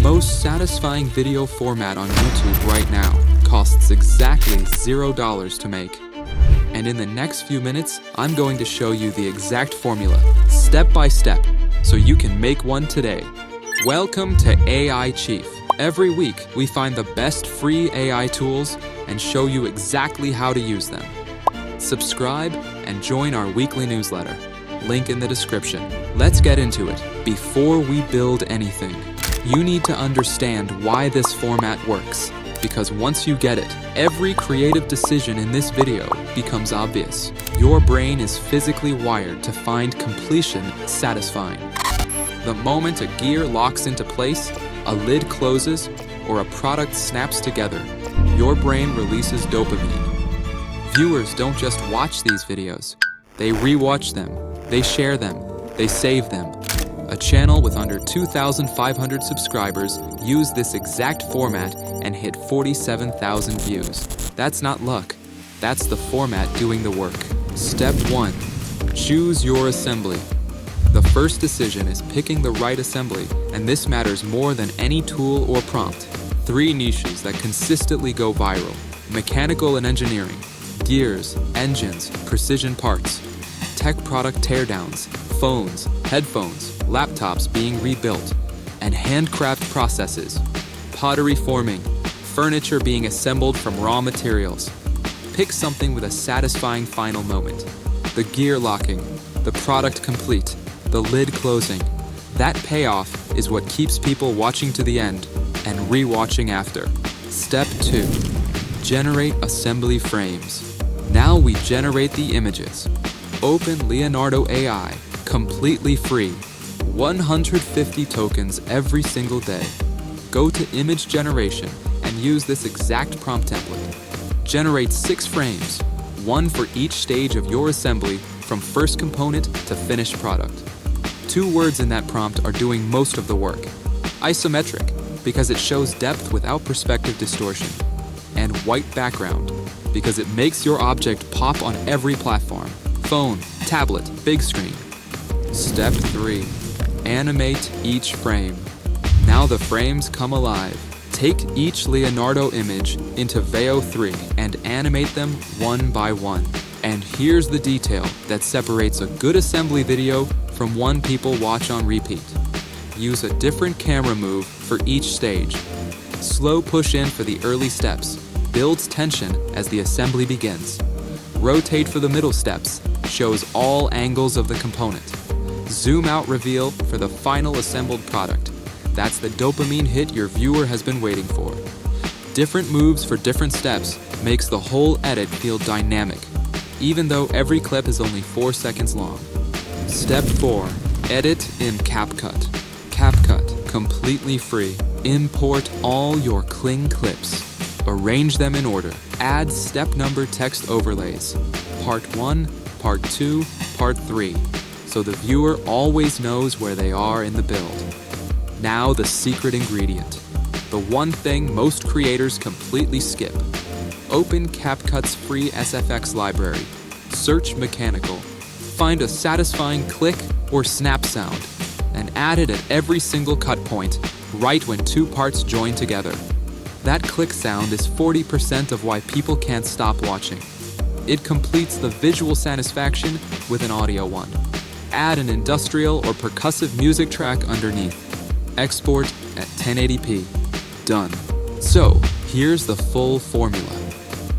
most satisfying video format on YouTube right now. Costs exactly $0 to make. And in the next few minutes, I'm going to show you the exact formula, step by step, so you can make one today. Welcome to AIChief. Every week, we find the best free AI tools and show you exactly how to use them. Subscribe and join our weekly newsletter. Link in the description. Let's get into it. Before we build anything, you need to understand why this format works. Because once you get it, every creative decision in this video becomes obvious. Your brain is physically wired to find completion satisfying. The moment a gear locks into place, a lid closes, or a product snaps together, your brain releases dopamine. Viewers don't just watch these videos. They rewatch them, they share them, they save them. A channel with under 2,500 subscribers used this exact format and hit 47,000 views. That's not luck. That's the format doing the work. Step 1. Choose your assembly. The first decision is picking the right assembly, and this matters more than any tool or prompt. 3 niches that consistently go viral: mechanical and engineering, gears, engines, precision parts, tech product teardowns, phones, headphones, laptops being rebuilt, and handcraft processes, pottery forming, furniture being assembled from raw materials. Pick something with a satisfying final moment. The gear locking, the product complete, the lid closing. That payoff is what keeps people watching to the end and re-watching after. Step 2. Generate assembly frames. Now we generate the images. Open Leonardo AI, completely free. 150 tokens every single day. Go to image generation and use this exact prompt template. Generate 6 frames, 1 for each stage of your assembly from first component to finished product. 2 words in that prompt are doing most of the work. Isometric, because it shows depth without perspective distortion. And white background, because it makes your object pop on every platform. Phone, tablet, big screen. Step 3. Animate each frame. Now the frames come alive. Take each Leonardo image into Veo 3 and animate them one by one. And here's the detail that separates a good assembly video from one people watch on repeat. Use a different camera move for each stage. Slow push in for the early steps. Builds tension as the assembly begins. Rotate for the middle steps. Shows all angles of the component. Zoom out reveal for the final assembled product. That's the dopamine hit your viewer has been waiting for. Different moves for different steps makes the whole edit feel dynamic, even though every clip is only 4 seconds long. Step 4. Edit in CapCut. CapCut, completely free. Import all your Kling clips. Arrange them in order. Add step number text overlays. Part 1, Part 2, Part 3. So the viewer always knows where they are in the build. Now the secret ingredient. The one thing most creators completely skip. Open CapCut's free SFX library. Search mechanical. Find a satisfying click or snap sound, and add it at every single cut point, right when 2 parts join together. That click sound is 40% of why people can't stop watching. It completes the visual satisfaction with an audio one. Add an industrial or percussive music track underneath. Export at 1080p. Done. So, here's the full formula.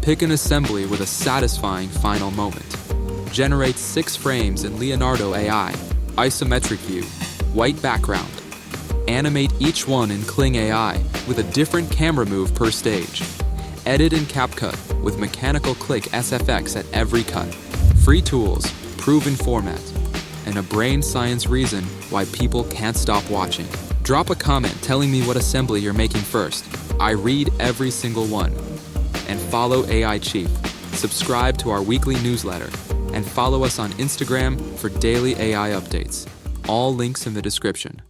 Pick an assembly with a satisfying final moment. Generate 6 frames in Leonardo AI, isometric view, white background. Animate each one in Kling AI with a different camera move per stage. Edit in CapCut with mechanical click SFX at every cut. Free tools, proven format, and a brain science reason why people can't stop watching. Drop a comment telling me what assembly you're making first. I read every single one. And follow AIChief. Subscribe to our weekly newsletter. And follow us on Instagram for daily AI updates. All links in the description.